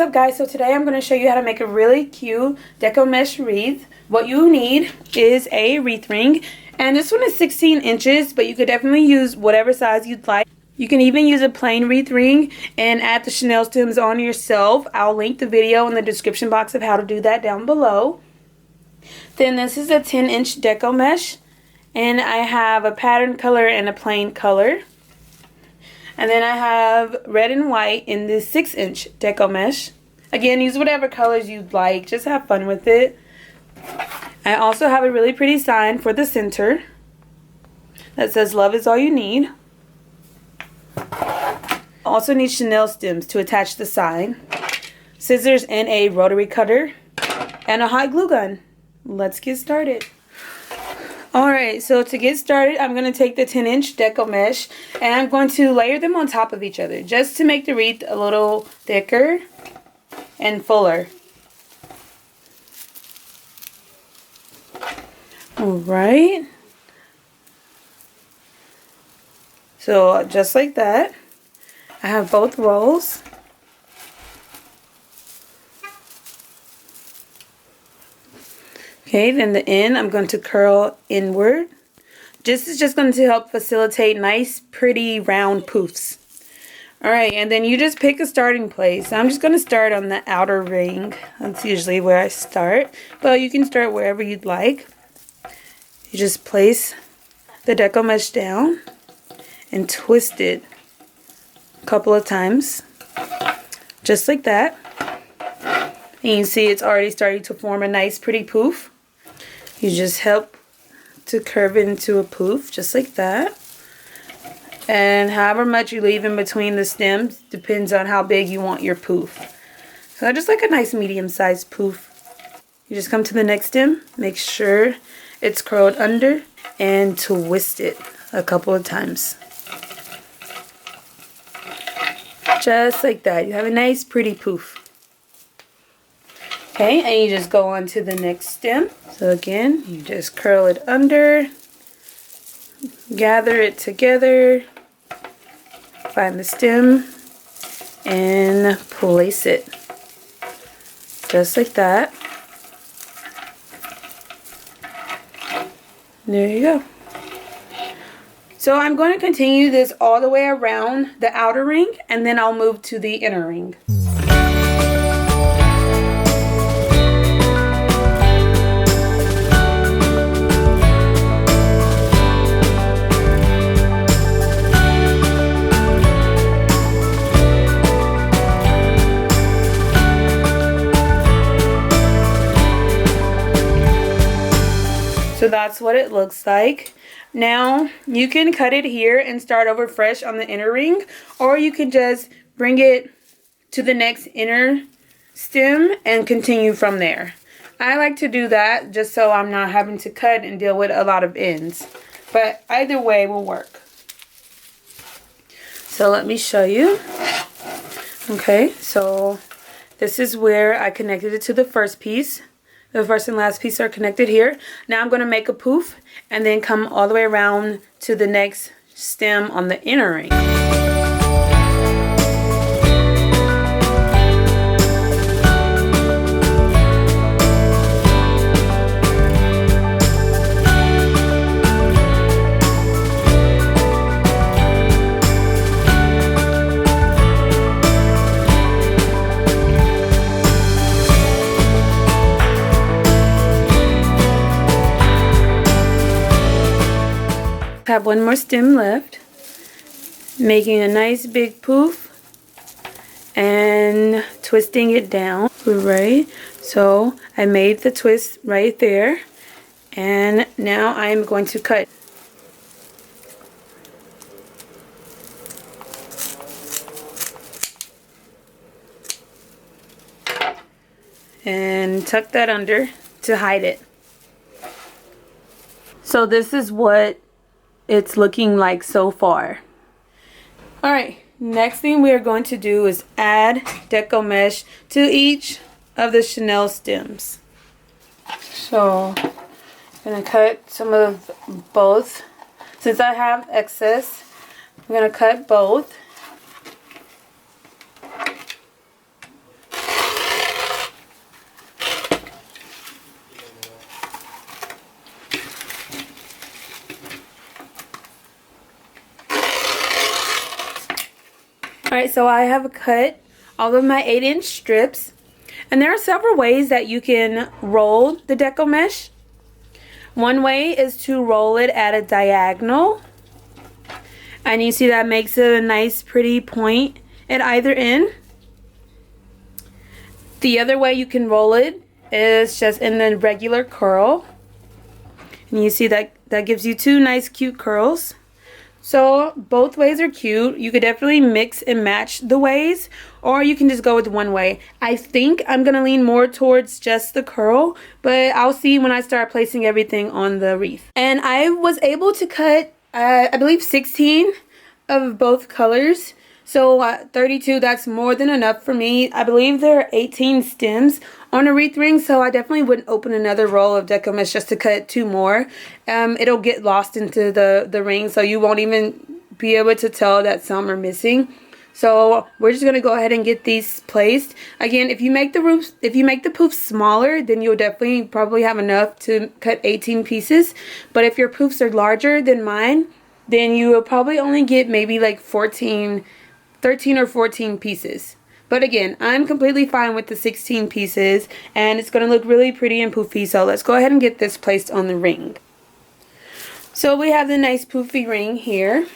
up, guys? So today I'm going to show you how to make a really cute deco mesh wreath. What you need is a wreath ring, and this one is 16 inches, but you could definitely use whatever size you'd like. You can even use a plain wreath ring and add the chenille stems on yourself. I'll link the video in the description box of how to do that down below. Then this is a 10-inch deco mesh, and I have a pattern color and a plain color. And then I have red and white in this 6-inch deco mesh. Again, use whatever colors you'd like. Just have fun with it. I also have a really pretty sign for the center that says love is all you need. Also need chenille stems to attach the sign, scissors and a rotary cutter, and a hot glue gun. Let's get started. Alright, so to get started, I'm going to take the 10-inch deco mesh and I'm going to layer them on top of each other just to make the wreath a little thicker and fuller. Alright, so just like that, I have both rolls. Okay, then the end I'm going to curl inward. This is just going to help facilitate nice, pretty, round poofs. Alright, and then you just pick a starting place. I'm just going to start on the outer ring. That's usually where I start, but you can start wherever you'd like. You just place the deco mesh down and twist it a couple of times, just like that. And you can see it's already starting to form a nice, pretty poof. You just help to curve it into a poof, just like that. And however much you leave in between the stems depends on how big you want your poof. So just like a nice medium-sized poof. You just come to the next stem, make sure it's curled under, and twist it a couple of times. Just like that. You have a nice, pretty poof. Okay, and you just go on to the next stem. So again, you just curl it under, gather it together, find the stem, and place it. Just like that. There you go. So I'm going to continue this all the way around the outer ring, and then I'll move to the inner ring. So that's what it looks like. Now you can cut it here and start over fresh on the inner ring, or you can just bring it to the next inner stem and continue from there. I like to do that just so I'm not having to cut and deal with a lot of ends, but either way will work. So let me show you. Okay, so this is where I connected it to the first piece. The first and last piece are connected here. Now I'm going to make a poof and then come all the way around to the next stem on the inner ring. Have one more stem left, making a nice big poof and twisting it down. Right, so I made the twist right there, and now I'm going to cut. And tuck that under to hide it. So this is what it's looking like so far. Alright, next thing we are going to do is add deco mesh to each of the chenille stems. So I'm going to cut some of both. Since I have excess, I'm going to cut both. Alright, so I have cut all of my 8-inch strips. And there are several ways that you can roll the deco mesh. One way is to roll it at a diagonal. And you see that makes it a nice pretty point at either end. The other way you can roll it is just in the regular curl. And you see that gives you two nice cute curls. So both ways are cute. You could definitely mix and match the ways, or you can just go with one way. I think I'm going to lean more towards just the curl, but I'll see when I start placing everything on the wreath. And I was able to cut, I believe 16 of both colors. So 32, that's more than enough for me. I believe there are 18 stems on a wreath ring, so I definitely wouldn't open another roll of deco mesh just to cut 2 more. It'll get lost into the ring, so you won't even be able to tell that some are missing. So we're just gonna go ahead and get these placed. Again, if you make the poofs smaller, then you'll definitely probably have enough to cut 18 pieces. But if your poofs are larger than mine, then you will probably only get maybe like 13 or 14 pieces. But again, I'm completely fine with the 16 pieces, and it's going to look really pretty and poofy. So let's go ahead and get this placed on the ring. So we have the nice poofy ring here,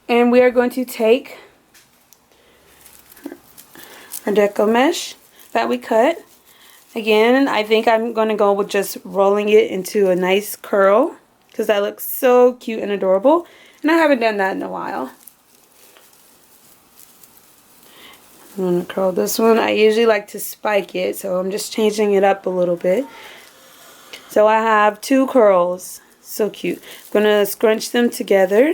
and we are going to take our deco mesh that we cut. Again, I think I'm going to go with just rolling it into a nice curl, because that looks so cute and adorable, and I haven't done that in a while. I'm going to curl this one. I usually like to spike it, so I'm just changing it up a little bit. So I have 2 curls. So cute. I'm going to scrunch them together.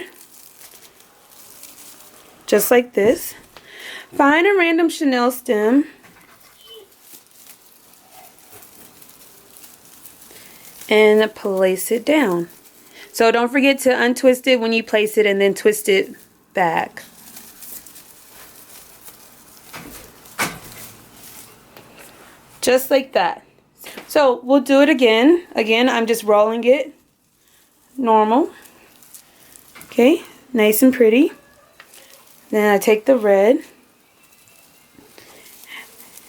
Just like this. Find a random chenille stem. And place it down. So don't forget to untwist it when you place it and then twist it back. Just like that. So we'll do it again. Again, I'm just rolling it normal. Okay, nice and pretty. Then I take the red.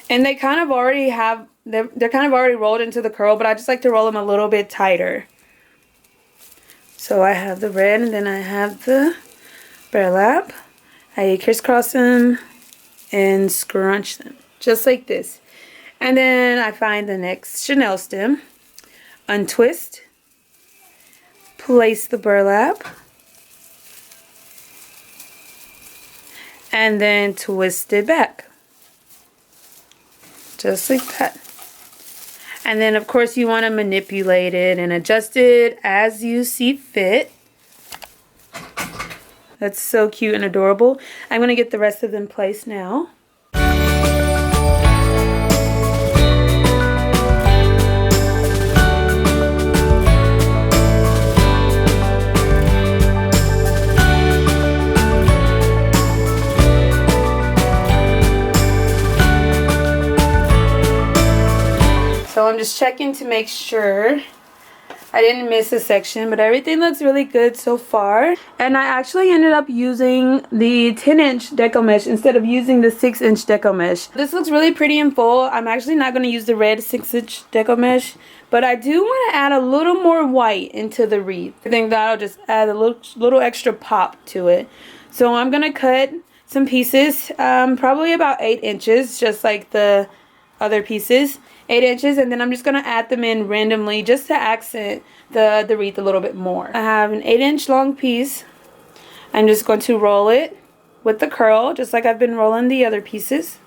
And they kind of already have, they're kind of already rolled into the curl, but I just like to roll them a little bit tighter. So I have the red, and then I have the burlap. I crisscross them and scrunch them. Just like this. And then I find the next chenille stem, untwist, place the burlap, and then twist it back. Just like that. And then of course you want to manipulate it and adjust it as you see fit. That's so cute and adorable. I'm going to get the rest of them placed now. So I'm just checking to make sure I didn't miss a section, but everything looks really good so far. And I actually ended up using the 10-inch deco mesh instead of using the 6-inch deco mesh. This looks really pretty and full. I'm actually not going to use the red 6-inch deco mesh, but I do want to add a little more white into the wreath. I think that'll just add a little extra pop to it. So I'm going to cut some pieces, probably about 8 inches, just like the other pieces. 8 inches, and then I'm just going to add them in randomly just to accent the wreath a little bit more. I have an 8-inch long piece. I'm just going to roll it with the curl, just like I've been rolling the other pieces.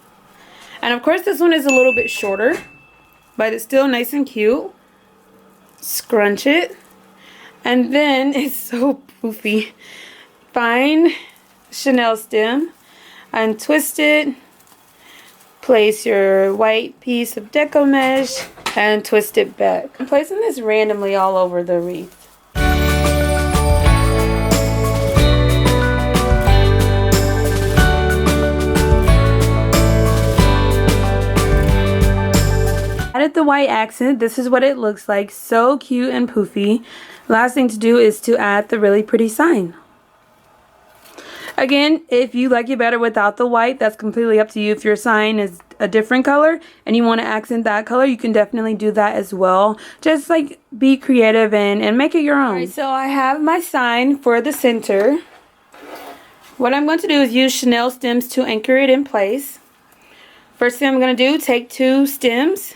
And of course this one is a little bit shorter, but it's still nice and cute. Scrunch it, and then it's so poofy. Find chenille stem, untwist it, place your white piece of deco mesh, and twist it back. I'm placing this randomly all over the wreath. Added the white accent. This is what it looks like. So cute and poofy. Last thing to do is to add the really pretty sign. Again, if you like it better without the white, that's completely up to you. If your sign is a different color and you want to accent that color, you can definitely do that as well. Just like be creative and make it your own. Alright, so I have my sign for the center. What I'm going to do is use chenille stems to anchor it in place. First thing I'm going to do, take 2 stems,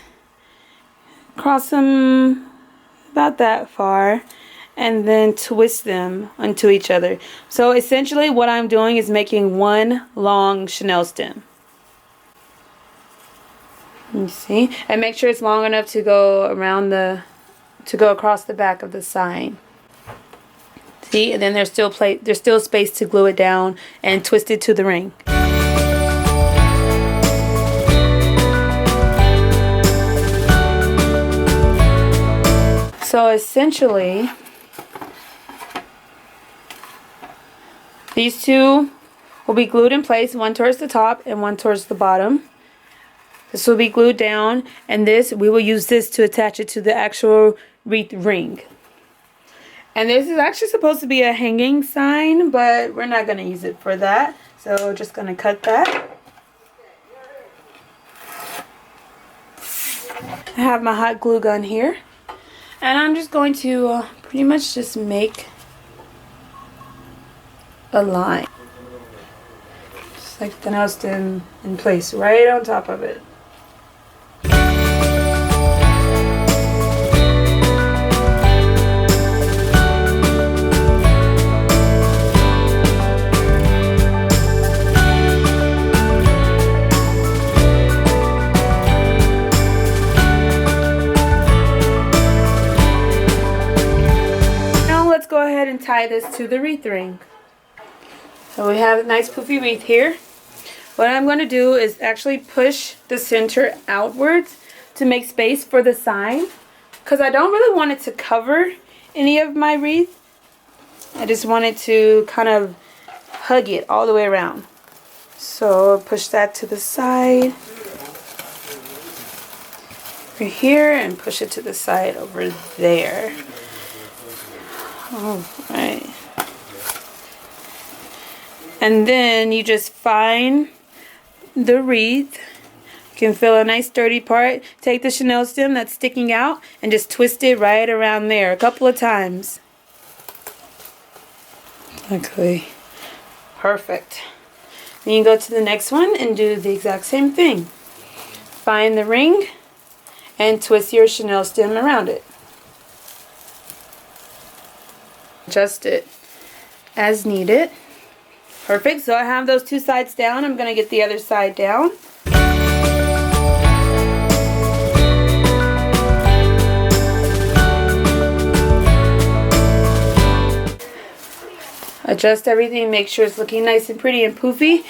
cross them about that far, and then twist them onto each other. So essentially what I'm doing is making one long chenille stem. You see? And make sure it's long enough to go around to go across the back of the sign. See? And then there's still space to glue it down and twist it to the ring. So essentially, these 2 will be glued in place, one towards the top and one towards the bottom. This will be glued down, and we will use this to attach it to the actual wreath ring. And this is actually supposed to be a hanging sign, but we're not going to use it for that. So just going to cut that. I have my hot glue gun here. And I'm just going to pretty much just make a line. Just like the nail stem in place right on top of it. Go ahead and tie this to the wreath ring. So we have a nice poofy wreath here. What I'm going to do is actually push the center outwards to make space for the sign, because I don't really want it to cover any of my wreath. I just want it to kind of hug it all the way around. So I'll push that to the side over here and push it to the side over there. Alright. And then you just find the wreath. You can feel a nice sturdy part. Take the chenille stem that's sticking out and just twist it right around there a couple of times. Okay. Perfect. Then you go to the next one and do the exact same thing. Find the ring and twist your chenille stem around it. Adjust it as needed. Perfect. So I have those 2 sides down. I'm going to get the other side down. Adjust everything. Make sure it's looking nice and pretty and poofy.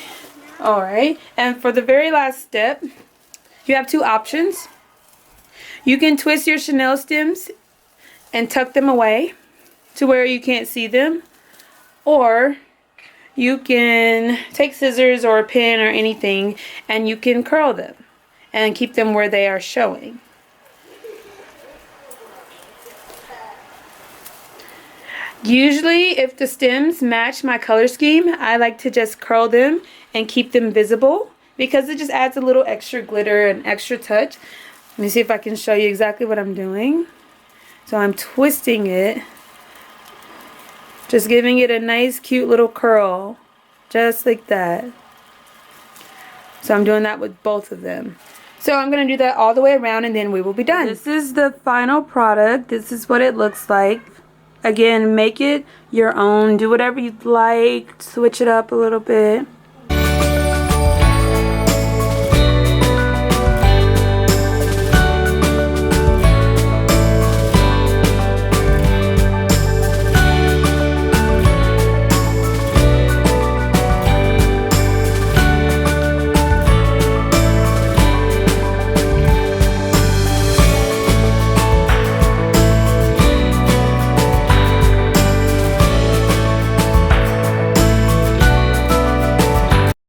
Alright. And for the very last step, you have 2 options. You can twist your chenille stems and tuck them away to where you can't see them, or you can take scissors or a pin or anything and you can curl them and keep them where they are showing. Usually if the stems match my color scheme, I like to just curl them and keep them visible because it just adds a little extra glitter and extra touch. Let me see if I can show you exactly what I'm doing. So I'm twisting it, just giving it a nice cute little curl, just like that. So I'm doing that with both of them. So I'm going to do that all the way around and then we will be done. This is the final product. This is what it looks like. Again, make it your own. Do whatever you'd like. Switch it up a little bit.